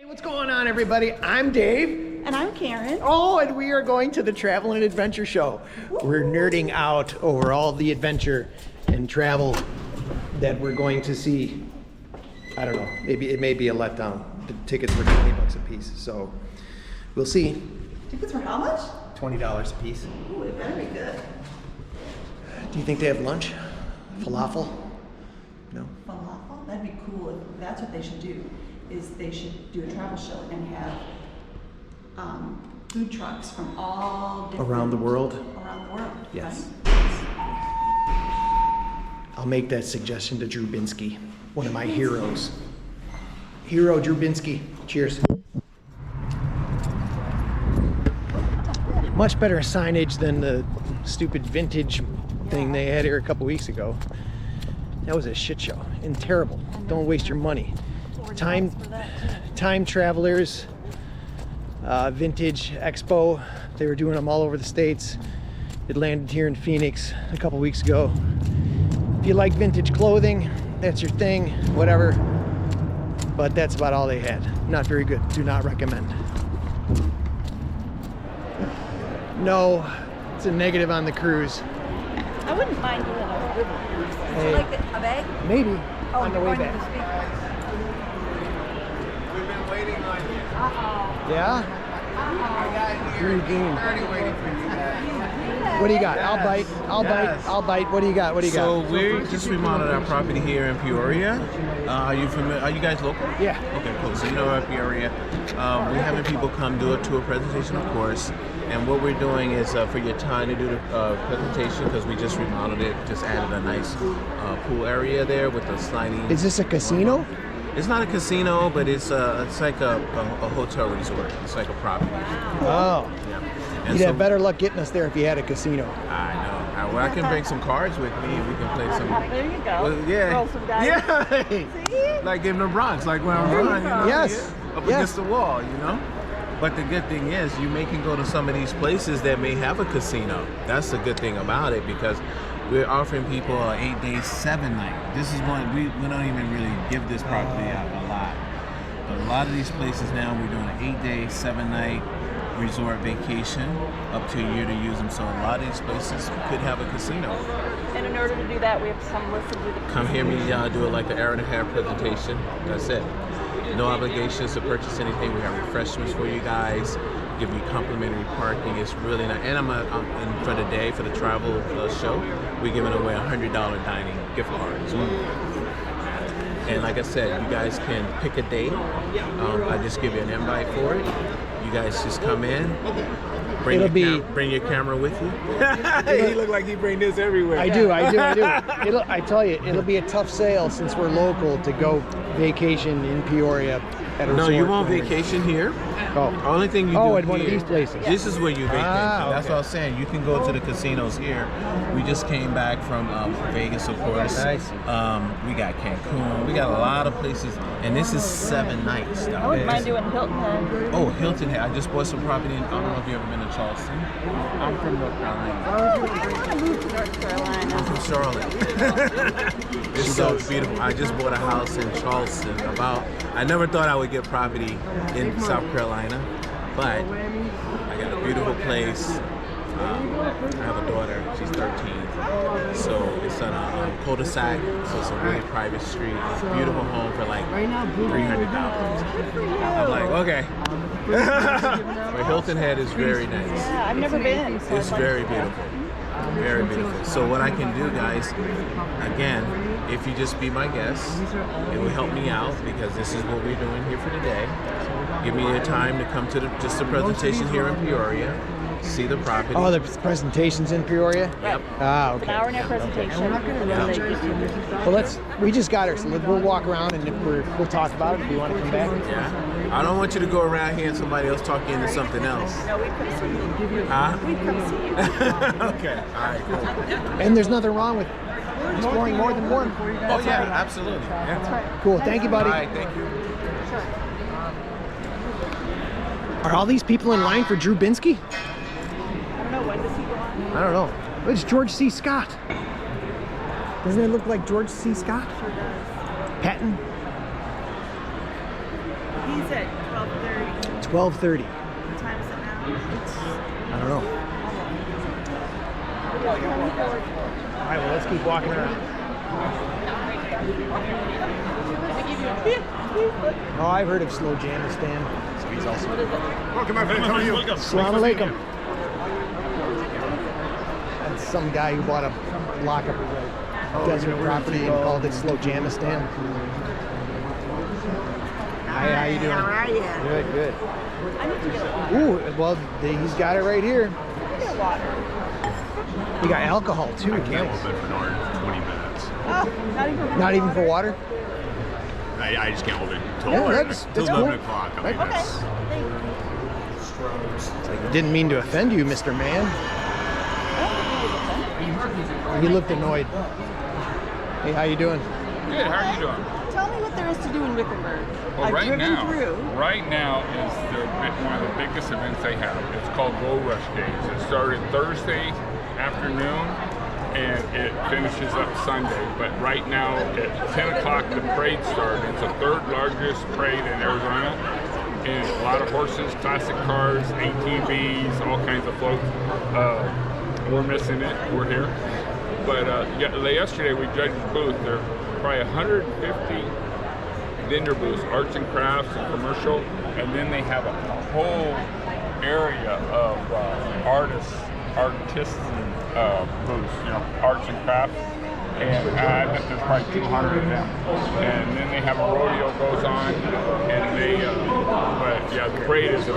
Hey, what's going on, everybody? I'm Dave. And I'm Karen. Oh, and we are going to the Travel and Adventure Show. We're nerding out over all the adventure and travel that we're going to see. I don't know, maybe it may be a letdown. The tickets were 20 bucks a piece, so we'll see. Tickets for how much? $20 a piece. Ooh, it better be good. Do you think they have lunch? Falafel? No? Falafel? That'd be cool. If that's what they should do, is they should do a travel show and have food trucks from all different... Around the world? Around the world. Yes. Right? I'll make that suggestion to Drew Binsky, one of my heroes. Hero Drew Binsky. Cheers. Much better signage than the stupid vintage thing they had here a couple weeks ago. That was a shit show and terrible. Don't waste your money. Time Travelers, Vintage Expo. They were doing them all over the States. It landed here in Phoenix a couple weeks ago. If you like vintage clothing, that's your thing, whatever. But that's about all they had. Not very good. Do not recommend. No, it's a negative on the cruise. I wouldn't mind doing a... Hey, like a bag? maybe Oh, on the way back. We've been waiting on you. Yeah? I got here. Green bean. 30 waiting for you guys. What do you got? I'll bite. I'll bite. What do you got? So we just remodeled our property here in Peoria. Are you familiar? Are you guys local? Yeah. Okay, cool. So you know about Peoria. We're having people come do a tour presentation, of course. And what we're doing is for your time to do the presentation, because we just remodeled it, just added a nice pool area there with a sliding. Is this a casino? It's not a casino, but it's like a hotel resort. It's like a property. Oh. Yeah. And You'd so, have better luck getting us there if you had a casino. I know. Well, I can bring some cards with me and we can play some. There you go. Well, yeah. Roll some dice. Yeah. See? Like in the Bronx, like when I'm There you running, you go. know, Yes. up Yes. against the wall, you know. But the good thing is, you can go to some of these places that may have a casino. That's the good thing about it, because we're offering people an 8-day, 7-night. This is one we don't even really give this property out a lot. But a lot of these places now, we're doing an 8-day, 7-night resort vacation, up to a year to use them. So a lot of these places could have a casino. And in order to do that, we have to come listen to the... Come hear me do it like an hour and a half presentation. That's it. No obligations to purchase anything. We have refreshments for you guys. Give you complimentary parking. It's really nice. And and for the day, for the travel show, we're giving away $100 dining gift cards. And like I said, you guys can pick a date. I just give you an invite for it. You guys just come in. Bring your camera with you. He look like he bring this everywhere. I do. I tell you, it'll be a tough sale since we're local to go vacation in Peoria at a No, resort. you won't vacation here. Oh. Only thing you do at one of here- these places. This is where you vacation. That's okay. what I was saying. You can go to the casinos here. We just came back from Vegas, of course. Nice. We got Cancun. We got a lot of places, and this is 7 nights. I wouldn't mind doing Hilton Head. Oh, Hilton Head. I just bought some property in, I don't know if you've ever been to Charleston. I'm from North Carolina. Oh, I want to move to North Carolina. I'm from Charlotte. It's so beautiful. I just bought a house in Charleston. I never thought I would get property in South Carolina, but I got a beautiful place. I have a daughter. She's 13. So it's on a cul-de-sac. So it's a really private street. It's a beautiful home for like $300. I'm like, okay. But Hilton Head is very nice. Yeah, I've never been. So It's very beautiful. Very beautiful. So what I can do, guys, again, if you just be my guest, it will help me out, because this is what we're doing here for today. Give me your time to come to the presentation here in Peoria, see the property. Oh, the presentation's in Peoria? Yep. Ah, It's an okay. hour and a presentation. Well, we just got her, so we'll walk around and we'll talk about it if you want to come back. Yeah. I don't want you to go around here and somebody else talk you into something else. No, we come see you. Huh? We come see you. Okay. All right, cool. And there's nothing wrong with exploring more than one. Oh, yeah, absolutely. Yeah. That's right. Cool. Thank you, buddy. All right, thank you. Are all these people in line for Drew Binsky? I don't know, when does he go on? I don't know. It's George C. Scott. Doesn't it look like George C. Scott? Sure does. Patton? He's at 12:30. What time is it now? I don't know. All right, well, let's keep walking around. Oh, I've heard of Slow Jamistan. So he's also. Welcome, my friend. How are you? Assalamu alaikum. That's some guy who bought a block of desert property and called it Slow Jamistan. Hi, how you doing? How are you? Good, good. I need to get a water. Ooh, well, he's got it right here. Get a water. You got alcohol too. I can't Nice. hold it for another 20 minutes. Oh, not even. Not even for water? I just can't hold it till Yeah, 11 that's till cool. 11 o'clock. I mean, Okay. that's, Didn't mean to offend you, Mr. Man. He looked annoyed. Hey, how you doing? Good, how are you doing? Tell me what there is to do in Wickenburg. Well, I've right driven now, through. right now is one of the biggest events they have. It's called Gold Rush Days. It started Thursday afternoon and it finishes up Sunday. But right now at 10 o'clock the parade started. It's the third largest parade in Arizona. And a lot of horses, classic cars, ATVs, all kinds of floats. We're missing it. We're here. But yesterday we judged the booth. There are probably 150 vendor booths, arts and crafts and commercial, and then they have a whole area of artists booths, arts and crafts. And I bet there's probably 200 of them. And then they have a rodeo goes on, and they, but yeah, the parade is a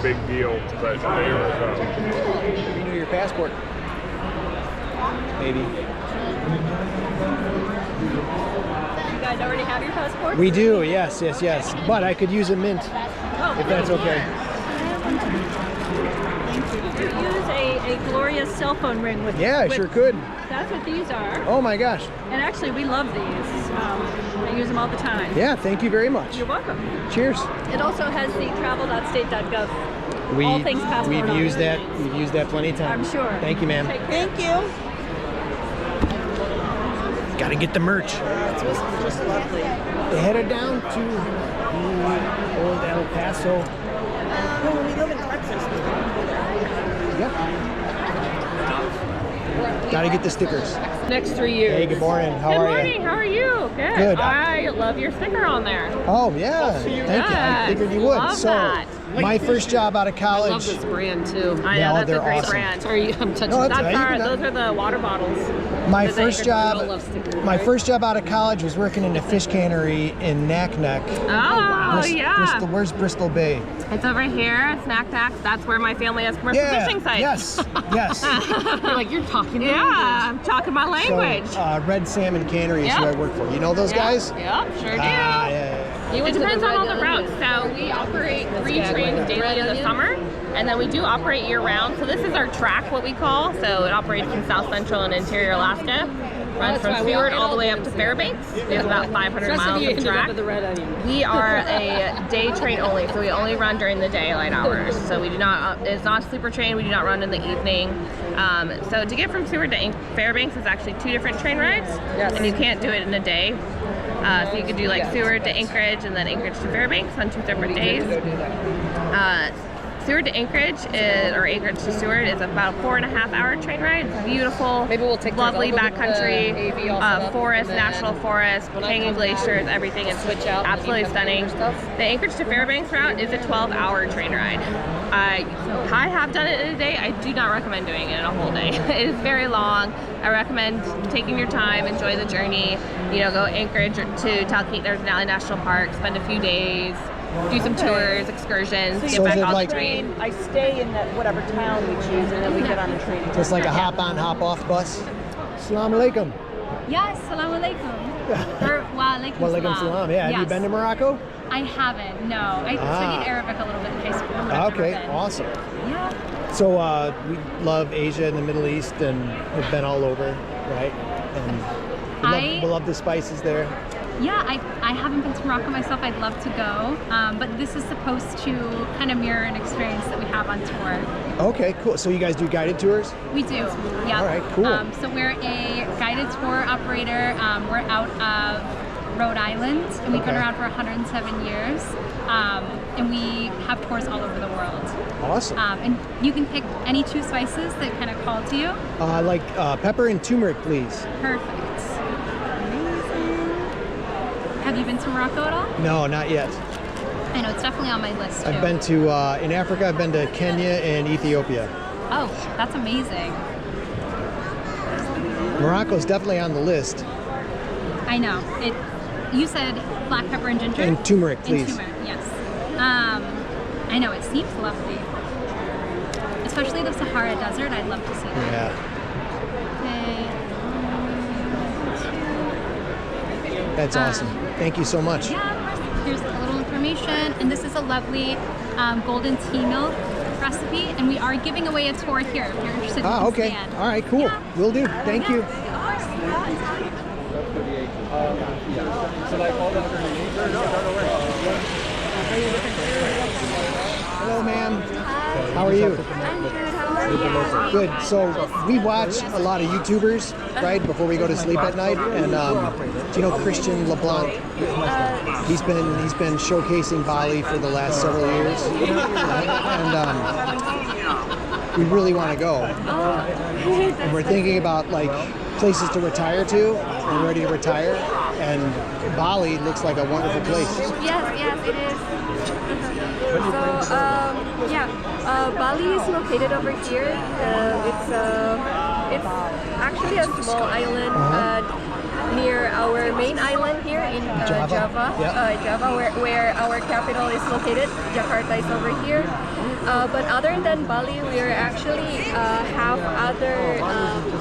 big deal. But they're, Renew your passport. Maybe. You guys already have your passports? We do, yes. But I could use a mint, if that's okay. You use a glorious cell phone ring with Yeah, I with- sure could. That's what these are. Oh my gosh. And actually, we love these. I use them all the time. Yeah, thank you very much. You're welcome. Cheers. It also has the Travel.State.Gov. All things passport We've on used it. that. We've used that plenty of times. I'm sure. Thank you, ma'am. Take care. Thank you. Got to get the merch. It's just lovely. They headed down to old El Paso. Well, we live in Texas. Yep. Got to get the stickers. Next 3 years. Hey, good morning. How Good are morning. you? How are you? Good. Good. I love your sticker on there. Oh yeah. Thank you. I Yes. figured you would. Love So, that. my first job out of college. I love this brand too. I Yeah, know that's they're a great awesome. brand. Sorry, I'm touching. No, that's That's all right. You our, can- those are the water bottles. My that they first could job. roll of stickers, My right? first job out of college was working in a fish cannery in Naknek. Oh, yeah. Bristol, where's Bristol Bay? It's over here. Snack Tack. That's where my family has commercial fishing sites. Yes. Yes. You're like you're talking. Yeah, I'm talking my language. So, Red Salmon Cannery is who Yep. I work for. You know those guys? Yep, sure do. Yeah. It depends on all the routes. So we operate 3 trains daily in the summer, and then we do operate year round. So this is our track, what we call. So it operates in South Central and Interior Alaska. Runs from Seward all the way up to Fairbanks. We have about 500 miles of track. We are a day train only, so we only run during the daylight hours. So we do not, it's not a sleeper train, we do not run in the evening. So to get from Seward to Fairbanks is actually 2 different train rides, and you can't do it in a day. So you could do like Seward to Anchorage and then Anchorage to Fairbanks on 2 separate days. Seward to Anchorage or Anchorage to Seward is about a 4.5-hour train ride. It's beautiful, Maybe we'll take lovely those over to backcountry, the AV all set up, forest, and then national forest, when I hanging come back, glaciers, everything. It's switch out and absolutely you come stunning. over stuff. The Anchorage to Fairbanks route is a 12-hour train ride. I have done it in a day. I do not recommend doing it in a whole day. It is very long. I recommend taking your time, enjoy the journey. You know, go Anchorage to Talkeetna, there's Denali National Park, spend a few days, do some tours, excursions, So get back is it on like- the train. I stay in that whatever town we choose, and then we get on the train. Just like a hop-on, hop-off bus. Assalamu alaikum. Yes, salam alaikum. Or wa alaikum Wa alaikum salam. Yeah. Have you been to Morocco? I haven't, no. I studied Arabic a little bit in high school. But I've Okay. never been. Awesome. Yeah. So we love Asia and the Middle East, and have been all over, right? And we love the spices there. Yeah, I haven't been to Morocco myself. I'd love to go. But this is supposed to kind of mirror an experience that we have on tour. Okay, cool. So you guys do guided tours? We do, yeah. All right, cool. So we're a guided tour operator. We're out of Rhode Island, and we've been Okay. around for 107 years. And we have tours all over the world. Awesome. And you can pick any 2 spices that kind of call to you. I like pepper and turmeric, please. Perfect. Have you been to Morocco at all? No, not yet. I know, it's definitely on my list too. I've been to, in Africa, I've been to Kenya and Ethiopia. Oh, that's amazing. Morocco's definitely on the list. I know. You said black pepper and ginger? And turmeric, please. And turmeric, yes. I know, it seems lovely. Especially the Sahara Desert, I'd love to see that. Yeah. Okay. That's awesome. Thank you so much. Yeah, of course. Here's a little information. And this is a lovely golden tea milk recipe. And we are giving away a tour here if you're interested. Ah, you can okay. stand. All right, cool. Yeah. Will do. Thank you. Hello, ma'am. How are you? I'm good. How are you? Good. So we watch a lot of YouTubers, right, before we go to sleep at night. And do you know Christian LeBlanc? He's been showcasing Bali for the last several years, and we really want to go. And we're thinking about like places to retire to. We're ready to retire, and Bali looks like a wonderful place. Yes, it is. So, Bali is located over here. It's actually a small island near our main island here in Java, where our capital is located. Jakarta is over here. But other than Bali, we actually have other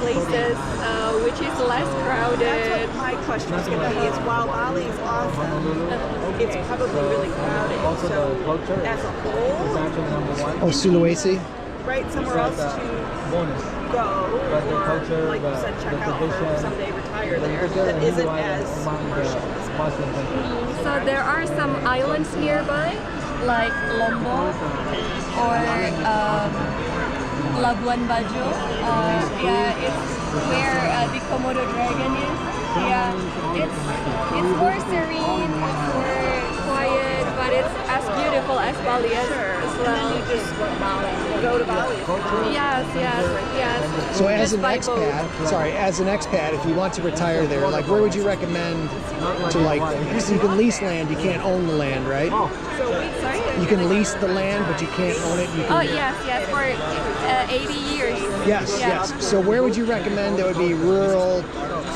places which is less crowded. That's what my question is going to be, is while Bali is awesome, it's probably really crowded. So as a whole, Oh, Sulawesi. right, somewhere else to go, or like you said, check out for someday retire there, that isn't as commercial as Bali. So there are some islands nearby, like Lombok or Labuan Bajo. It's where the Komodo dragon is. It's more serene, it's more quiet, but it's as beautiful as Bali as well. You just go to Bali. Yes. So as Just an by boat. as an expat, if you want to retire there, like where would you recommend to like, because you can lease land, you can't own the land, right? Sorry? You can lease the land, but you can't own it. You can, Oh yes, for 80 years. Yes, Yeah. yes. So where would you recommend that would be rural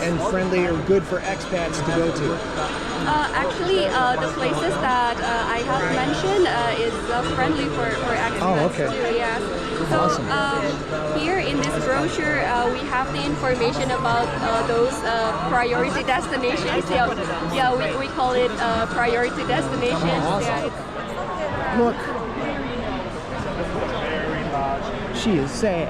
and friendly or good for expats to go to? Actually, the places that I have mentioned is friendly for expats Oh, okay. too. Yes. So Awesome. here in this brochure, we have the information about those priority destinations. We call it priority destinations. awesome. Yeah, Look. She is sad.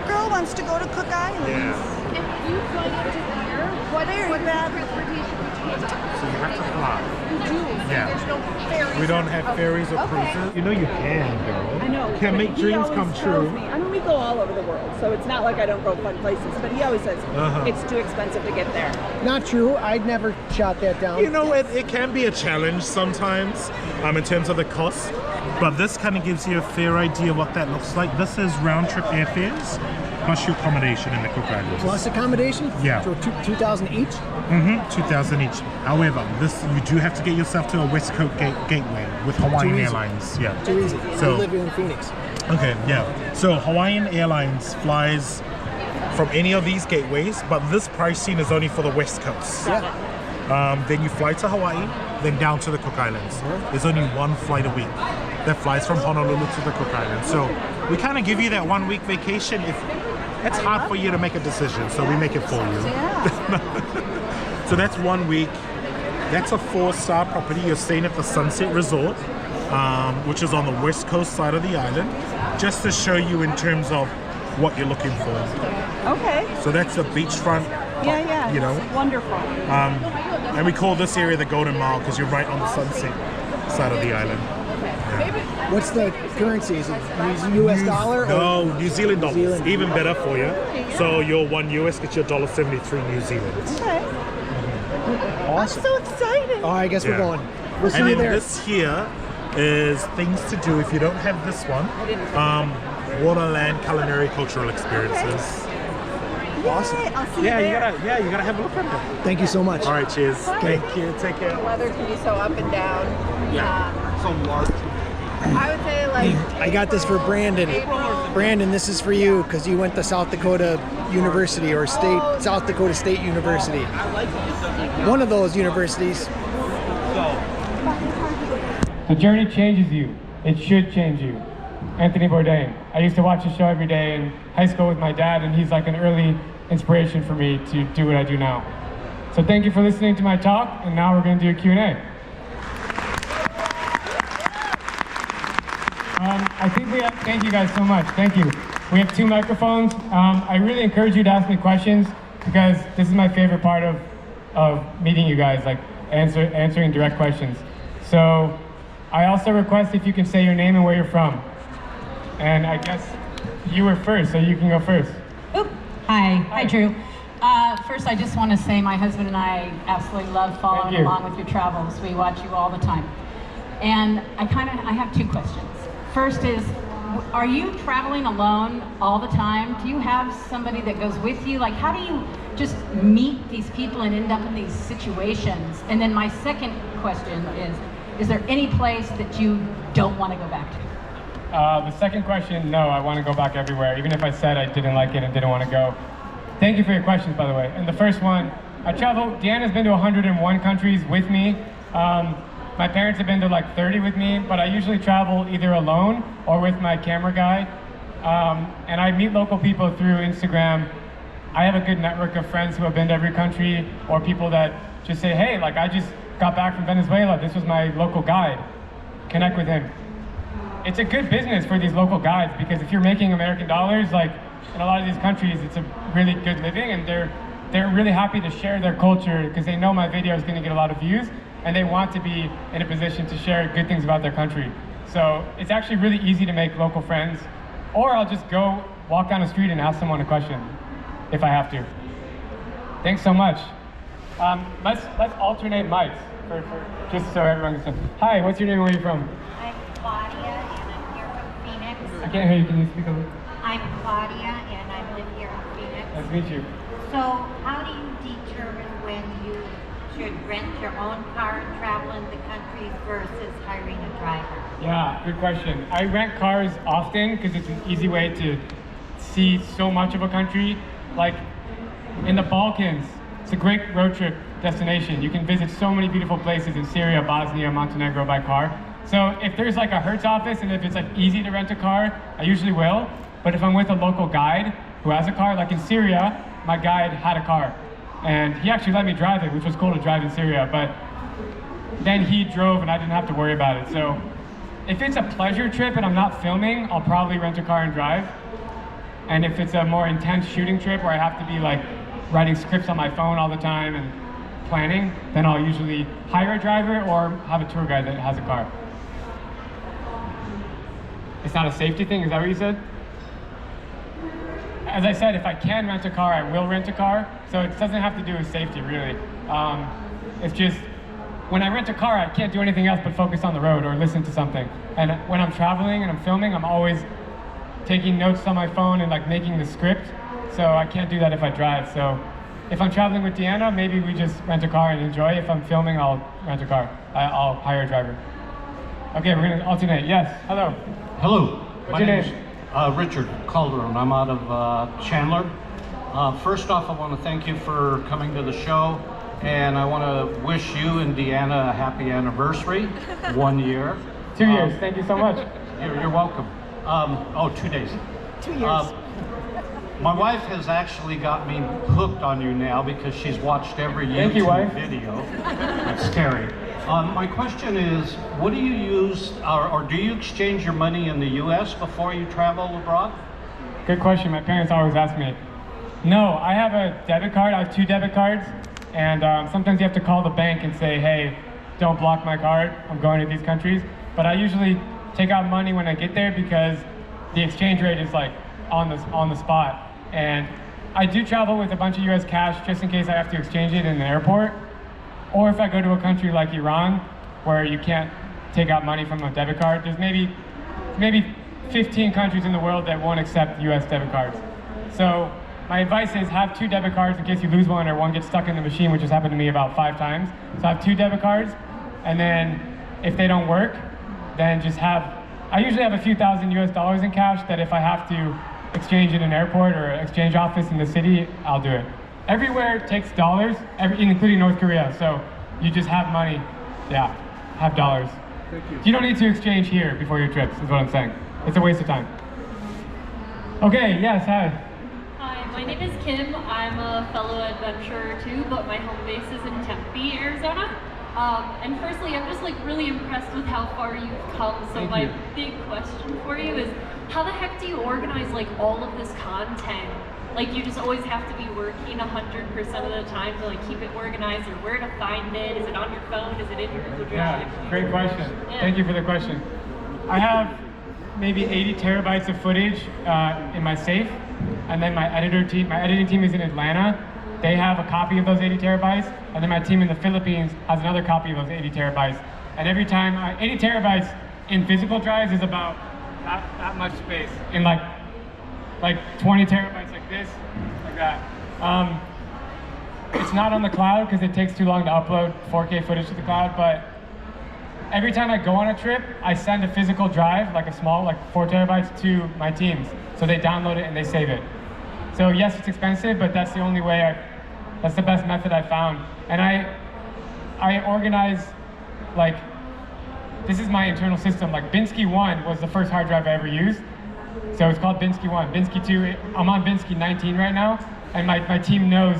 Girl wants to go to Cook Islands. Yeah. If you fly up to here, what transportation would you take? So you have to fly. You do. Yeah. There's no ferries. We don't have ferries or cruises. You know you can, girl. I know. You can make He dreams always come tells true. me- I mean, we go all over the world, so it's not like I don't go fun places. But he always says it's too expensive to get there. Not true. I'd never shot that down. You know, it can be a challenge sometimes in terms of the cost, but this kind of gives you a fair idea what that looks like. This is round trip airfares plus your accommodation in the Cook Islands. Plus accommodation? Yeah. So 2,000 each? 2,000 each. However, this you do have to get yourself to a West Coast gateway with Hawaiian Too easy. Airlines. Yeah. Too easy. So- We live in Phoenix. Okay, yeah. So Hawaiian Airlines flies from any of these gateways, but this pricing is only for the West Coast. Yeah. Then you fly to Hawaii, then down to the Cook Islands. There's only one flight a week that flies from Honolulu to the Cook Islands. So we kind of give you that 1 week vacation if it's hard for you to make a decision, so we make it for you. So that's 1 week. That's a 4-star property. You're staying at the Sunset Resort, which is on the west coast side of the island, just to show you in terms of what you're looking for. Okay. So that's the beachfront, Yeah. you know. It's wonderful. And we call this area the Golden Mile because you're right on the sunset side of the island. What's the currency? Is it US dollar? No, New Zealand dollars. Zealand. Even better for you. So your $1 US gets you $1.73 New Zealand. Okay. Awesome. I'm so excited. Oh, I guess we're going. We'll see And you then there. this here is things to do if you don't have this one. Waterland culinary cultural experiences. Awesome. I'll see you there. You gotta have a look at it. Thank you so much. All right, cheers. Okay. Thank you. Take care. The weather can be so up and down. So large. I would say like I got this for Brandon. Brandon, this is for you because you went to South Dakota University or South Dakota State University. One of those universities. The journey changes you. It should change you. Anthony Bourdain. I used to watch his show every day in high school with my dad, and he's like an early inspiration for me to do what I do now. So thank you for listening to my talk, and now we're going to do a Q&A. I think thank you guys so much. Thank you. We have 2 microphones. I really encourage you to ask me questions because this is my favorite part of meeting you guys, like answering direct questions. So I also request if you can say your name and where you're from. And I guess you were first, so you can go first. Oop. Hi, Drew. First, I just want to say my husband and I absolutely love following along with your travels. We watch you all the time. And I have 2 questions. First is, are you traveling alone all the time? Do you have somebody that goes with you? Like, how do you just meet these people and end up in these situations? And then my second question is there any place that you don't want to go back to? The second question, no, I want to go back everywhere, even if I said I didn't like it and didn't want to go. Thank you for your questions, by the way. And the first one, Deanna's been to 101 countries with me. My parents have been to like 30 with me, but I usually travel either alone or with my camera guy. And I meet local people through Instagram. I have a good network of friends who have been to every country, or people that just say, hey, like I just got back from Venezuela, this was my local guide. Connect with him. It's a good business for these local guides because if you're making American dollars, like in a lot of these countries, it's a really good living, and they're really happy to share their culture because they know my video is going to get a lot of views, and they want to be in a position to share good things about their country. So it's actually really easy to make local friends, or I'll just go walk down the street and ask someone a question if I have to. Thanks so much. Let's alternate mics for just so everyone can. Hi, what's your name and where are you from? I'm Claudia and I'm here from Phoenix. I can't hear you. Can you speak a little? I'm Claudia and I live here in Phoenix. Nice to meet you. So how do you determine when you should rent your own car and travel in the countries versus hiring a driver? Yeah, good question. I rent cars often because it's an easy way to see so much of a country. Like in the Balkans, it's a great road trip destination. You can visit so many beautiful places in Syria, Bosnia, Montenegro by car. So if there's like a Hertz office and if it's like easy to rent a car, I usually will. But if I'm with a local guide who has a car, like in Syria, my guide had a car. And he actually let me drive it, which was cool to drive in Syria. But then he drove and I didn't have to worry about it. So if it's a pleasure trip and I'm not filming, I'll probably rent a car and drive. And if it's a more intense shooting trip where I have to be like writing scripts on my phone all the time and planning, then I'll usually hire a driver or have a tour guide that has a car. It's not a safety thing, is that what you said? As I said, if I can rent a car, I will rent a car. So it doesn't have to do with safety, really. It's just, when I rent a car, I can't do anything else but focus on the road or listen to something. And when I'm traveling and I'm filming, I'm always taking notes on my phone and like making the script. So I can't do that if I drive. So if I'm traveling with Deanna, maybe we just rent a car and enjoy. If I'm filming, I'll rent a car. I'll hire a driver. Okay, we're gonna alternate. Yes, hello. Hello. What's your name? Richard Calderon. I'm out of Chandler. First off, I want to thank you for coming to the show, and I want to wish you and Deanna a happy anniversary, 1 year. 2 years, thank you so much. You're welcome. 2 days. 2 years. My wife has actually got me hooked on you now because she's watched every YouTube video. That's scary. My question is, what do you use, or do you exchange your money in the U.S. before you travel abroad? Good question. My parents always ask me. No, I have a debit card. I have 2 debit cards. And sometimes you have to call the bank and say, hey, don't block my card. I'm going to these countries. But I usually take out money when I get there because the exchange rate is like on the spot. And I do travel with a bunch of U.S. cash just in case I have to exchange it in the airport. Or if I go to a country like Iran, where you can't take out money from a debit card, there's maybe 15 countries in the world that won't accept US debit cards. So my advice is have 2 debit cards in case you lose one or one gets stuck in the machine, which has happened to me about 5 times. So I have 2 debit cards, and then if they don't work, then just I usually have a few thousand US dollars in cash that if I have to exchange in an airport or exchange office in the city, I'll do it. Everywhere takes dollars, including North Korea, so you just have money, have dollars. Thank you. You don't need to exchange here before your trips, is what I'm saying. It's a waste of time. Okay, yes, hi. Hi, my name is Kim. I'm a fellow adventurer too, but my home base is in Tempe, Arizona. And firstly, I'm just like really impressed with how far you've come. So my big question for you is, how the heck do you organize like all of this content? Like you just always have to be working 100% of the time to like keep it organized, or where to find it? Is it on your phone? Is it in your Google Drive? Yeah, great question. Thank you for the question. I have maybe 80 terabytes of footage in my safe, and then my editing team is in Atlanta. They have a copy of those 80 terabytes, and then my team in the Philippines has another copy of those 80 terabytes. And every time, 80 terabytes in physical drives is about that much space. In like 20 terabytes like this, like that. It's not on the cloud because it takes too long to upload 4K footage to the cloud, but every time I go on a trip, I send a physical drive, like a small, like 4 terabytes to my teams. So they download it and they save it. So yes, it's expensive, but that's the only way that's the best method I found. And I organize, like, this is my internal system. Like Binsky 1 was the first hard drive I ever used. So it's called Binsky 1. Binsky 2, I'm on Binsky 19 right now, and my team knows,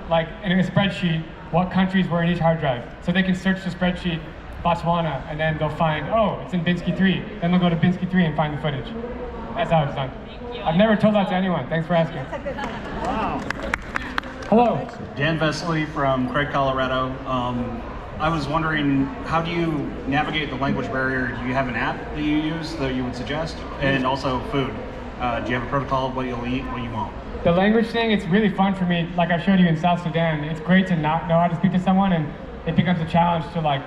like, in a spreadsheet, what countries were in each hard drive. So they can search the spreadsheet, Botswana, and then they'll find, oh, it's in Binsky 3. Then they'll go to Binsky 3 and find the footage. That's how it's done. I've never told that to anyone. Thanks for asking. Wow. Hello. Dan Vesley from Craig, Colorado. I was wondering, how do you navigate the language barrier? Do you have an app that you use that you would suggest? And also food. Do you have a protocol of what you'll eat, what you won't? The language thing, it's really fun for me. Like I showed you in South Sudan, it's great to not know how to speak to someone, and it becomes a challenge to like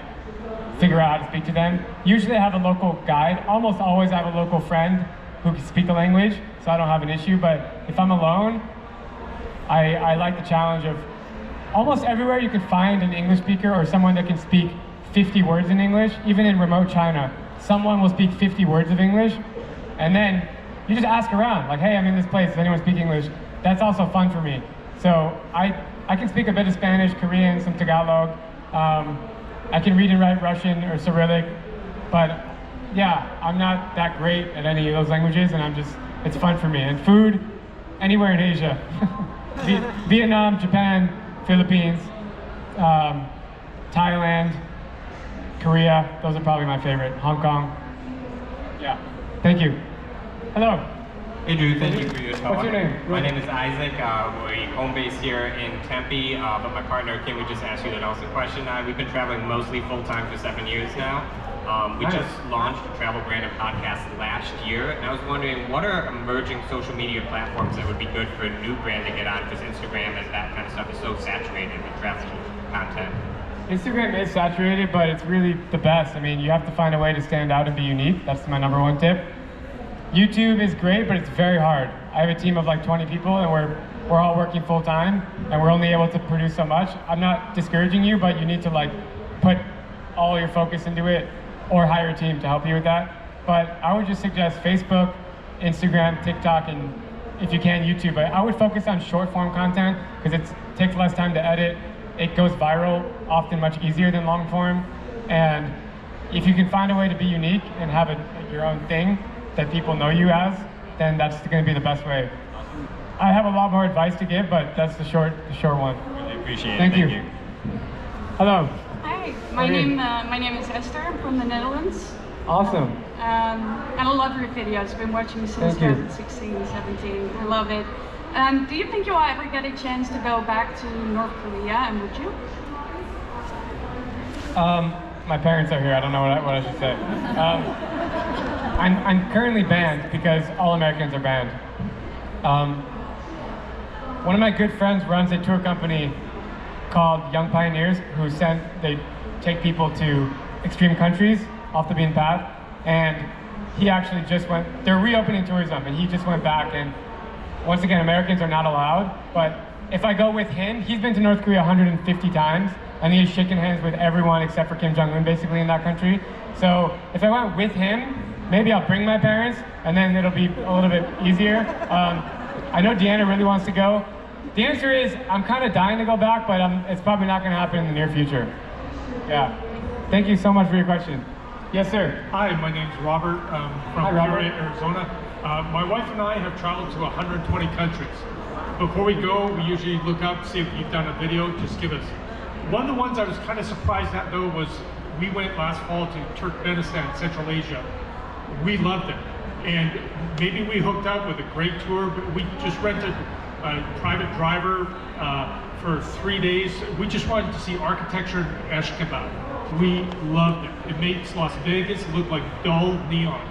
figure out how to speak to them. Usually I have a local guide. Almost always I have a local friend who can speak the language, so I don't have an issue. But if I'm alone, I like the challenge of almost everywhere you can find an English speaker or someone that can speak 50 words in English. Even in remote China, someone will speak 50 words of English, and then you just ask around, like, hey, I'm in this place, does anyone speak English? That's also fun for me. So I can speak a bit of Spanish, Korean, some Tagalog. I can read and write Russian or Cyrillic, but yeah, I'm not that great at any of those languages, and it's fun for me. And food, anywhere in Asia. Vietnam, Japan, Philippines, Thailand, Korea, those are probably my favorite. Hong Kong. Yeah, thank you. Hello. Hey Drew, thank you for your talk. What's your name? My name is Isaac. We're home base here in Tempe, but my partner Kim, we just asked you that also question. We've been traveling mostly full-time for 7 years now. We just launched a travel brand and podcast last year, and I was wondering, what are emerging social media platforms that would be good for a new brand to get on, because Instagram and that kind of stuff is so saturated with travel content? Instagram is saturated, but it's really the best. I mean, you have to find a way to stand out and be unique. That's my #1 tip. YouTube is great, but it's very hard. I have a team of like 20 people, and we're all working full time, and we're only able to produce so much. I'm not discouraging you, but you need to like put all your focus into it, or hire a team to help you with that. But I would just suggest Facebook, Instagram, TikTok, and if you can, YouTube. But I would focus on short form content because it takes less time to edit. It goes viral often much easier than long form. And if you can find a way to be unique and have your own thing that people know you as, then that's going to be the best way. I have a lot more advice to give, but that's the short one. Really appreciate it. Thank you. Hello. Hi, my name is Esther. I'm from the Netherlands. Awesome. And I love your videos. I've been watching since 2016, 17. I love it. Do you think you'll ever get a chance to go back to North Korea, and would you? My parents are here. I don't know what I should say. I'm currently banned because all Americans are banned. One of my good friends runs a tour company called Young Pioneers, they take people to extreme countries off the beaten path. And he actually just they're reopening tourism, and he just went back. And once again, Americans are not allowed, but if I go with him, he's been to North Korea 150 times, and he's shaken hands with everyone except for Kim Jong-un basically in that country. So if I went with him, maybe I'll bring my parents, and then it'll be a little bit easier. I know Deanna really wants to go. The answer is, I'm kind of dying to go back, but it's probably not gonna happen in the near future. Yeah. Thank you so much for your question. Yes, sir. Hi, my name's Robert from Peoria, Arizona. My wife and I have traveled to 120 countries. Before we go, we usually look up, see if you've done a video, just give us. One of the ones I was kind of surprised at though was we went last fall to Turkmenistan, Central Asia. We loved it. And maybe we hooked up with a great tour, but we just rented a private driver for 3 days. We just wanted to see architecture in Ashgabat. We loved it. It makes Las Vegas look like dull neon.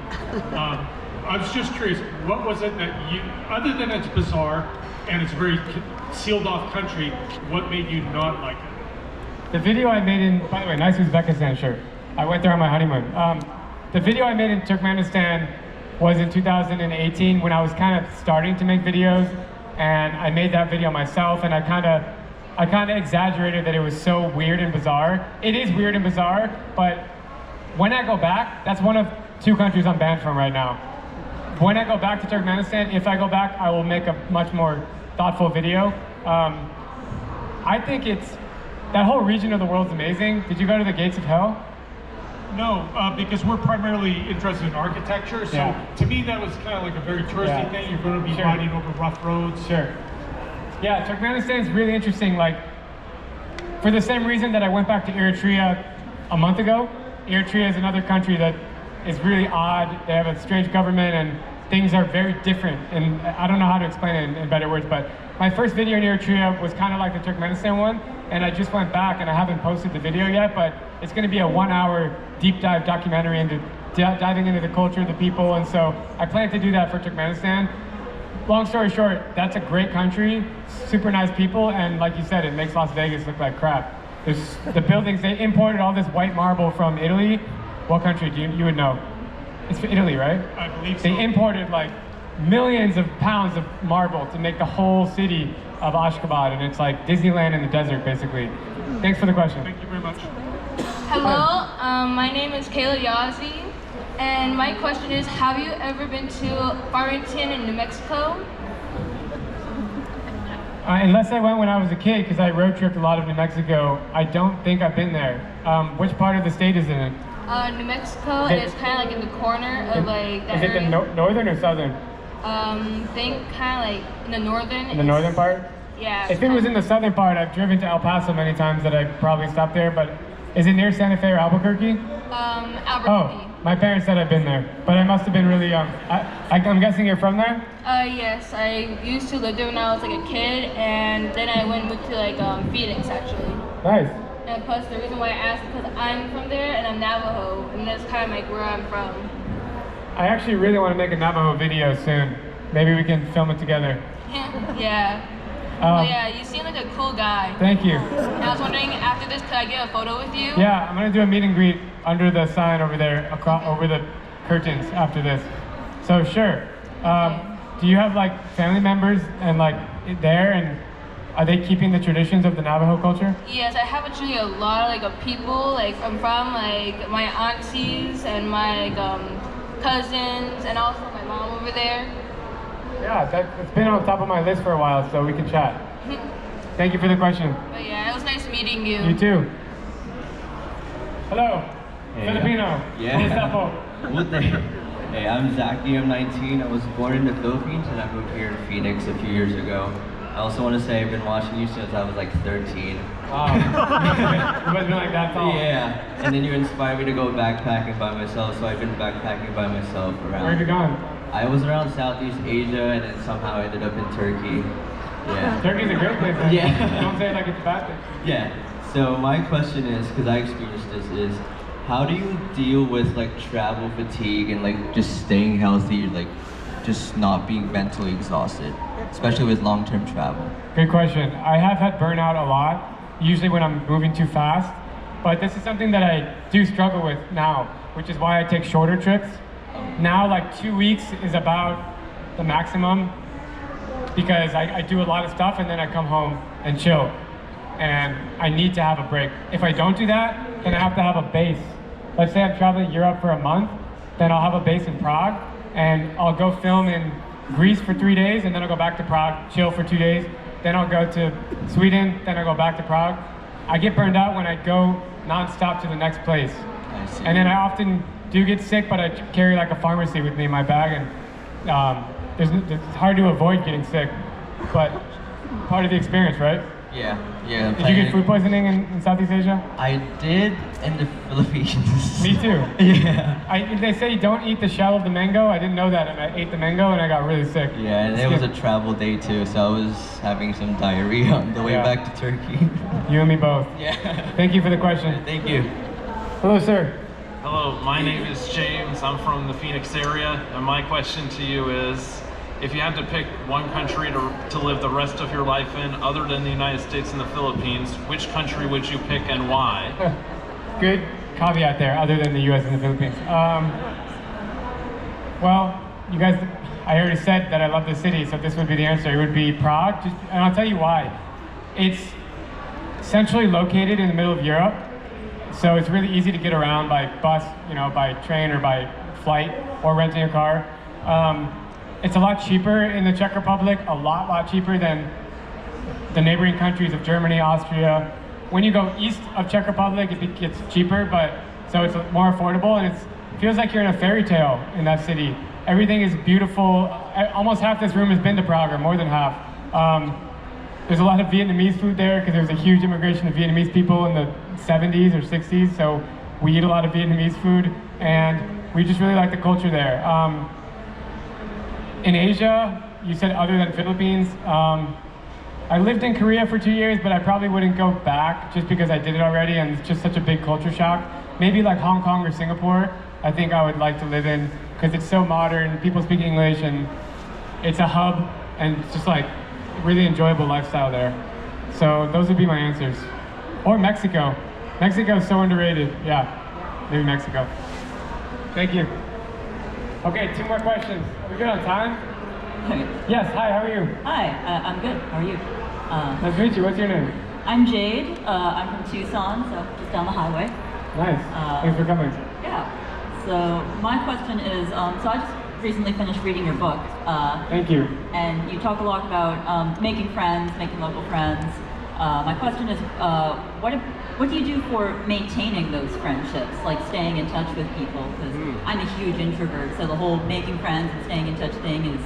I was just curious, what was it that you, other than it's bizarre and it's a very sealed off country, what made you not like it? The video I made in, by the way, nice Uzbekistan shirt. I went there on my honeymoon. The video I made in Turkmenistan was in 2018 when I was kind of starting to make videos, and I made that video myself, and I kind of exaggerated that it was so weird and bizarre. It is weird and bizarre, but when I go back, that's one of 2 countries I'm banned from right now. When I go back to Turkmenistan, if I go back, I will make a much more thoughtful video. I think that whole region of the world's amazing. Did you go to the Gates of Hell? No, because we're primarily interested in architecture, so to me that was kind of like a very touristy thing. You're going to be riding over rough roads. Sure. Yeah, Turkmenistan is really interesting. Like, for the same reason that I went back to Eritrea a month ago. Eritrea is another country that is really odd. They have a strange government, and things are very different. And I don't know how to explain it in better words, but my first video in Eritrea was kind of like the Turkmenistan one, and I just went back and I haven't posted the video yet, but it's going to be a 1-hour deep dive documentary into diving into the culture, the people, and so I plan to do that for Turkmenistan. Long story short, that's a great country, super nice people, and like you said, it makes Las Vegas look like crap. There's the buildings, they imported all this white marble from Italy. What country do you would know? It's Italy, right? I believe so. They imported like millions of pounds of marble to make the whole city of Ashgabat, and it's like Disneyland in the desert, basically. Thanks for the question. Thank you very much. Hello, my name is Kayla Yazzie, and my question is, have you ever been to Farmington in New Mexico? Unless I went when I was a kid, because I road tripped a lot of New Mexico, I don't think I've been there. Which part of the state is it in? New Mexico, and it's kind of like in the corner of like that area. Is it the northern or southern? Think kind of like in the northern. In the northern part? Yeah. If it was in the southern part, I've driven to El Paso many times that I probably stopped there, but is it near Santa Fe or Albuquerque? Albuquerque. Oh, my parents said I've been there, but I must have been really young. I'm guessing you're from there? Yes, I used to live there when I was like a kid, and then I moved to like Phoenix actually. Nice. And plus the reason why I asked is because I'm from there and I'm Navajo, and that's kind of like where I'm from. I actually really want to make a Navajo video soon. Maybe we can film it together. Yeah. Well, yeah, you seem like a cool guy. Thank you. And I was wondering, after this, could I get a photo with you? Yeah, I'm gonna do a meet and greet under the sign over there, over the curtains after this. So sure. Do you have like family members and like there, and are they keeping the traditions of the Navajo culture? Yes, I have actually a lot of people. Like I'm from like my aunties and my cousins, and also my mom over there. Yeah, it's been on top of my list for a while, so we can chat. Thank you for the question. But yeah, it was nice meeting you. You too. Hello, hey, Filipino. Yeah. Hey, I'm Zaki, I'm 19. I was born in the Philippines and I moved here to Phoenix a few years ago. I also want to say I've been watching you since I was like 13. Wow. You must be like that tall. Yeah, and then you inspired me to go backpacking by myself, so I've been backpacking by myself around. Where have you gone? I was around Southeast Asia and then somehow I ended up in Turkey. Yeah. Turkey's a great place. Man. Yeah. Don't say it like it's a bad thing. Yeah. So my question is, because I experienced this, is how do you deal with like travel fatigue and like just staying healthy, like just not being mentally exhausted, especially with long-term travel? Good question. I have had burnout a lot. usually when I'm moving too fast. But this is something that I do struggle with now, which is why I take shorter trips. Now, like 2 weeks is about the maximum because I do a lot of stuff and then I come home and chill. And I need to have a break. If I don't do that, then I have to have a base. Let's say I'm traveling Europe for a month, then I'll have a base in Prague, and I'll go film in Greece for 3 days, and then I'll go back to Prague, chill for 2 days, then I'll go to Sweden, then I'll go back to Prague. I get burned out when I go non-stop to the next place. And then I often do get sick, but I carry like a pharmacy with me in my bag, and it's hard to avoid getting sick, but part of the experience, right? Yeah. Did you get food poisoning in Southeast Asia? I did in the Philippines. Me too. Yeah. They say don't eat the shell of the mango. I didn't know that, and I ate the mango and I got really sick. Yeah, and it was a travel day too, so I was having some diarrhea on the way back to Turkey. You and me both. Yeah. Thank you for the question. Thank you. Hello, sir. Hello, my name is James. I'm from the Phoenix area, and my question to you is, if you had to pick one country to live the rest of your life in, other than the United States and the Philippines, which country would you pick and why? Good caveat there, other than the US and the Philippines. Well, you guys, I already said that I love the city, so this would be the answer. It would be Prague, and I'll tell you why. It's centrally located in the middle of Europe, so it's really easy to get around by bus, by train or by flight, or renting a car. It's a lot cheaper in the Czech Republic, a lot cheaper than the neighboring countries of Germany, Austria. When you go east of Czech Republic, it gets cheaper, so it's more affordable, and it feels like you're in a fairy tale in that city. Everything is beautiful. Almost half this room has been to Prague, or more than half. There's a lot of Vietnamese food there because there was a huge immigration of Vietnamese people in the 70s or 60s, so we eat a lot of Vietnamese food, and we just really like the culture there. In Asia, you said other than Philippines. I lived in Korea for 2 years, but I probably wouldn't go back just because I did it already, and it's just such a big culture shock. Maybe like Hong Kong or Singapore, I think I would like to live in because it's so modern, people speak English, and it's a hub, and it's just like a really enjoyable lifestyle there. So those would be my answers. Or Mexico. Mexico is so underrated. Yeah, maybe Mexico. Thank you. Okay, 2 more questions. Are we good on time? Yes, hi, how are you? Hi, I'm good. How are you? Nice to meet you. What's your name? I'm Jade. I'm from Tucson, so just down the highway. Nice. Thanks for coming. Yeah. So my question is, so I just recently finished reading your book. Thank you. And you talk a lot about making friends, making local friends. My question is, what do you do for maintaining those friendships, like staying in touch with people? Because I'm a huge introvert, so the whole making friends and staying in touch thing is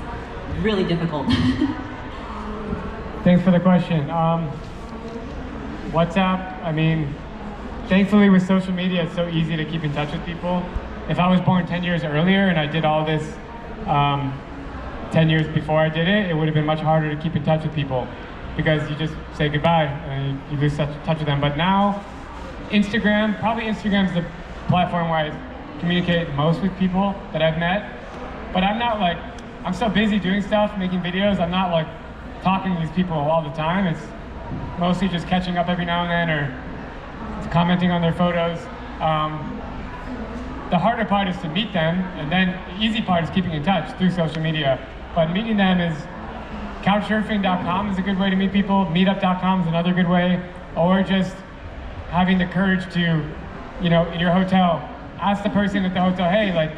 really difficult. Thanks for the question. WhatsApp, I mean, thankfully with social media, it's so easy to keep in touch with people. If I was born 10 years earlier and I did all this 10 years before I did it, it would have been much harder to keep in touch with people because you just say goodbye and you lose touch with them. But now, probably Instagram's the platform where I communicate most with people that I've met. But I'm so busy doing stuff, making videos, I'm not like talking to these people all the time. It's mostly just catching up every now and then or commenting on their photos. The harder part is to meet them, and then the easy part is keeping in touch through social media. But meeting them is, couchsurfing.com is a good way to meet people, meetup.com is another good way, or just having the courage to, in your hotel, ask the person at the hotel, hey, like,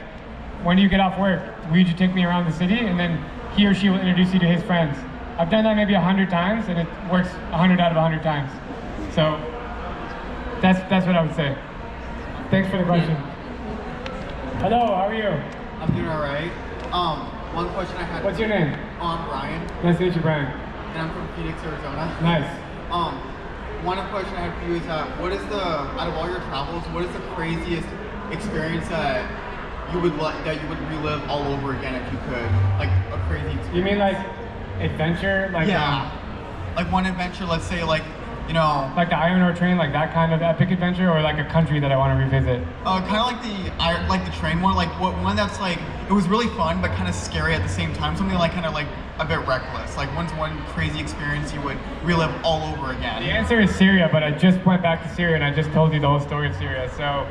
when do you get off work? Would you take me around the city? And then he or she will introduce you to his friends. I've done that maybe 100 times, and it works 100 out of 100 times. So that's what I would say. Thanks for the question. Hello, how are you? I'm doing all right. One question I had. What's your name? Brian. Nice to meet you, Brian. And I'm from Phoenix, Arizona. Nice. One question I had for you is what is out of all your travels, what is the craziest experience that you would relive all over again if you could? Like a crazy experience. You mean like adventure? Like yeah. Like one adventure, let's say like you know, like the iron ore train, like that kind of epic adventure, or like a country that I want to revisit? kind of like the train one, like one that's like it was really fun but kind of scary at the same time. Something like kind of like a bit reckless. Like one's one crazy experience you would relive all over again. The answer is Syria, but I just went back to Syria and I just told you the whole story of Syria. So.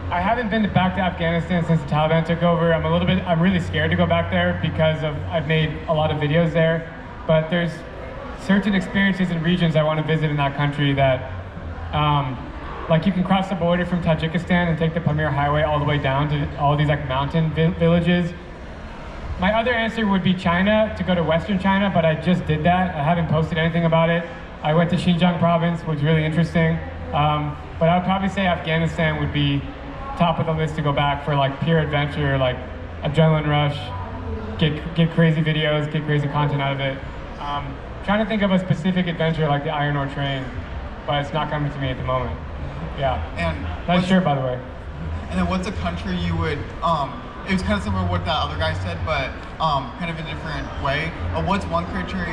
I haven't been back to Afghanistan since the Taliban took over. I'm really scared to go back there because I've made a lot of videos there, but there's certain experiences and regions I want to visit in that country that, like you can cross the border from Tajikistan and take the Pamir Highway all the way down to all these like mountain villages. My other answer would be China, to go to Western China, but I just did that. I haven't posted anything about it. I went to Xinjiang province, which was really interesting. But I would probably say Afghanistan would be top of the list to go back for like pure adventure, like adrenaline rush, get crazy videos, get crazy content out of it. Trying to think of a specific adventure like the iron ore train, but it's not coming to me at the moment. Yeah. And nice shirt, by the way. And then what's a country you would, it was kind of similar to what that other guy said, but kind of in a different way. What's one country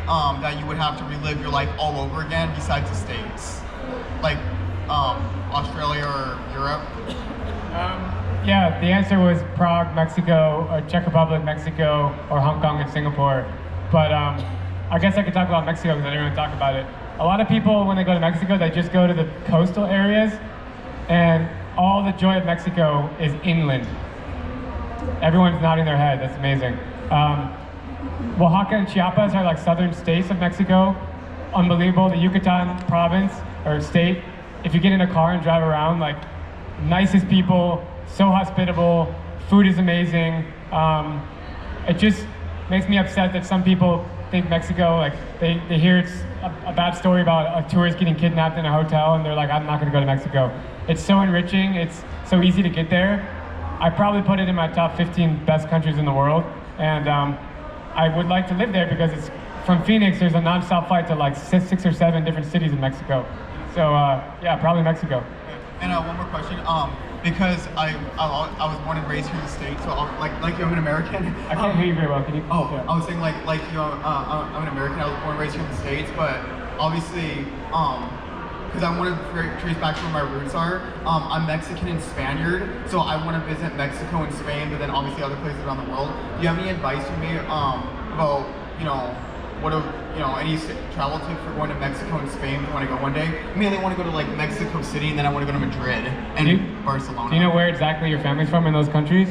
that you would have to relive your life all over again besides the States? Like Australia or Europe? Yeah, the answer was Prague, Mexico, or Czech Republic, Mexico, or Hong Kong and Singapore. But I guess I could talk about Mexico because I didn't really talk about it. A lot of people, when they go to Mexico, they just go to the coastal areas, and all the joy of Mexico is inland. Everyone's nodding their head, that's amazing. Oaxaca and Chiapas are like southern states of Mexico. Unbelievable. The Yucatan province, or state, if you get in a car and drive around, like nicest people, so hospitable, food is amazing. It just makes me upset that some people think Mexico, like they hear it's a bad story about a tourist getting kidnapped in a hotel and they're like, I'm not gonna go to Mexico. It's so enriching, it's so easy to get there. I probably put it in my top 15 best countries in the world, and I would like to live there because it's from Phoenix, there's a non-stop flight to like 6 or 7 different cities in Mexico. So yeah, probably Mexico. And one more question, because I was born and raised here in the States, so like I'm an American. I can't hear you very well. Can you? Oh, yeah. I was saying like you know, I'm an American. I was born and raised here in the States, but obviously, because I want to trace back to where my roots are. I'm Mexican and Spaniard, so I want to visit Mexico and Spain, but then obviously other places around the world. Do you have any advice for me about any travel tips for going to Mexico and Spain if I want to go one day? I mean, I want to go to like Mexico City, and then I want to go to Madrid and Barcelona. Do you know where exactly your family's from in those countries?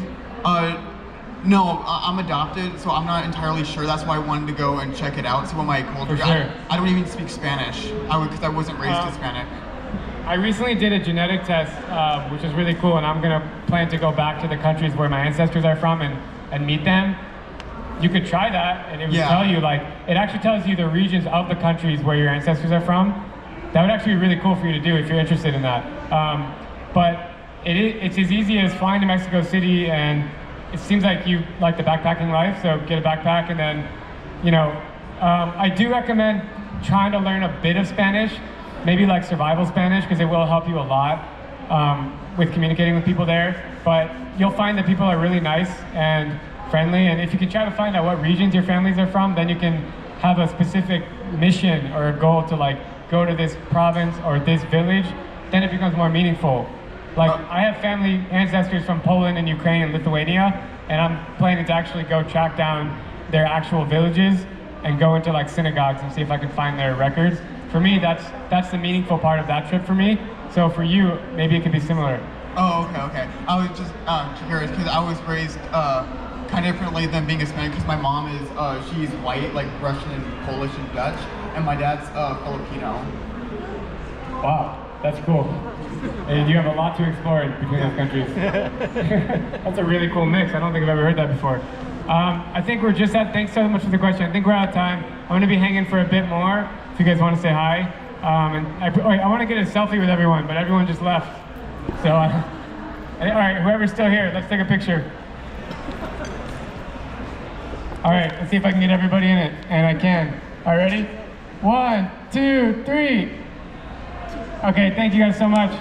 No, I'm adopted, so I'm not entirely sure. That's why I wanted to go and check it out, see what my culture. For sure. I don't even speak Spanish. Because I wasn't raised Hispanic. I recently did a genetic test, which is really cool, and I'm gonna plan to go back to the countries where my ancestors are from and meet them. You could try that, and it would tell you, like, it actually tells you the regions of the countries where your ancestors are from. That would actually be really cool for you to do if you're interested in that. But it's as easy as flying to Mexico City, and it seems like you like the backpacking life, so get a backpack, and then, I do recommend trying to learn a bit of Spanish, maybe like survival Spanish, because it will help you a lot with communicating with people there. But you'll find that people are really nice and friendly, and if you can try to find out what regions your families are from, then you can have a specific mission or a goal to like go to this province or this village, then it becomes more meaningful. Like I have family ancestors from Poland and Ukraine and Lithuania, and I'm planning to actually go track down their actual villages and go into like synagogues and see if I can find their records. For me, that's the meaningful part of that trip for me. So for you, maybe it could be similar. Oh, okay. I was just curious because I was raised kind of differently than being Hispanic, because my mom is she's white, like Russian and Polish and Dutch, and my dad's Filipino. Wow, that's cool. And you have a lot to explore between those countries. That's a really cool mix. I don't think I've ever heard that before. I think we're just at, thanks so much for the question. I think we're out of time. I'm going to be hanging for a bit more if you guys want to say hi. And I want to get a selfie with everyone, but everyone just left. So, all right, whoever's still here, let's take a picture. All right, let's see if I can get everybody in it, and I can. All right, ready? 1, 2, 3. Okay, thank you guys so much.